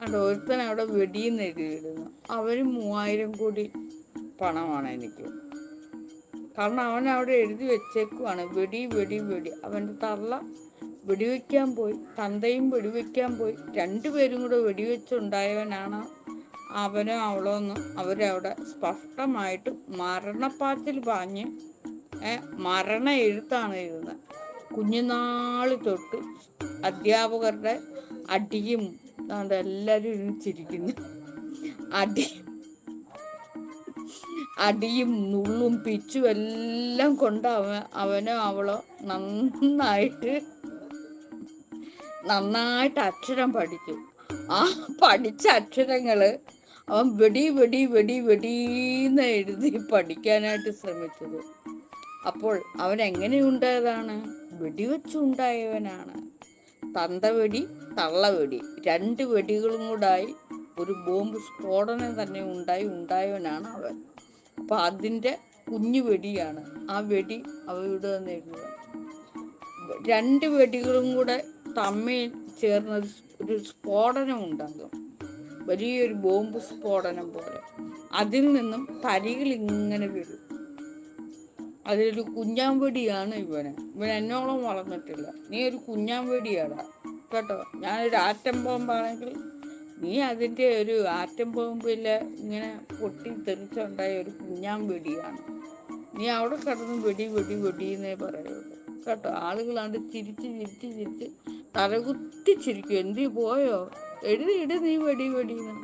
അവിടെ ഒരുത്തൻ അവിടെ വെടിയെന്ന് എഴുതിയിടുന്നു. അവന് 3000 കോടി പണമാണ് എനിക്ക്. കാരണം അവൻ അവിടെ എഴുതി വെച്ചേക്കുവാണ് വെടി വെടി വെടി. അവൻ്റെ തള്ള വെടിവെക്കാൻ പോയി, തന്തയും വെടിവെക്കാൻ പോയി, രണ്ടുപേരും കൂടെ വെടിവെച്ചുണ്ടായവനാണ് അവനോ അവളോന്ന് അവരവിടെ സ്പഷ്ടമായിട്ട് മരണപ്പാച്ചിൽ പാഞ്ഞ് മരണ എഴുത്താണ് എഴുതുന്നത്. കുഞ്ഞുനാൾ തൊട്ട് അധ്യാപകരുടെ അടിയും എല്ലാവരും ഇരുന്നിച്ചിരിക്കുന്നു. അടിയും നുള്ളും പിച്ചും എല്ലാം കൊണ്ട് അവനോ അവളോ നന്നായിട്ട് അക്ഷരം പഠിച്ചു. ആ പഠിച്ച അക്ഷരങ്ങള് അവൻ വെടി വെടി വെടി വെടീന്ന് എഴുതി പഠിക്കാനായിട്ട് ശ്രമിച്ചത്. അപ്പോൾ അവൻ എങ്ങനെയുണ്ടായതാണ്? വെടിവെച്ചുണ്ടായവനാണ്. തന്തവെടി തള്ളവെടി രണ്ട് വെടികളും കൂടായി ഒരു ബോംബ് സ്ഫോടനം തന്നെ ഉണ്ടായവനാണ് അവൻ. അപ്പൊ അതിൻ്റെ കുഞ്ഞു വെടിയാണ് ആ വെടി അവയുടെ തന്നെ എഴുതുക. രണ്ട് വെടികളും കൂടെ തമ്മിൽ ചേർന്ന ഒരു സ്ഫോടനം ഉണ്ടാകും, വലിയൊരു ബോംബ് സ്ഫോടനം പോലെ. അതിൽ നിന്നും തരികൾ ഇങ്ങനെ വരും. അതിലൊരു കുഞ്ഞാമ്പെടിയാണ് ഇവൻ എന്നോളം വളർന്നിട്ടില്ല. നീ ഒരു കുഞ്ഞാമ്പെടിയാടാ കേട്ടോ. ഞാനൊരു ആറ്റം ബോംബാണെങ്കിൽ നീ അതിൻ്റെ ഒരു ആറ്റം ബോംബിൽ ഇങ്ങനെ പൊട്ടി തെറിച്ചുണ്ടായ ഒരു കുഞ്ഞാമ്പെടിയാണ്. നീ അവിടെ കിടന്ന് വെടി വെടി വെടിയെന്നേ പറയുള്ളൂ കേട്ടോ. ആളുകളാണ്ട് ചിരിച്ച് തലകുത്തി ചിരിക്കും. എന്തി പോയോ, എഴുതി നീ വെടി വെടിയെന്ന്.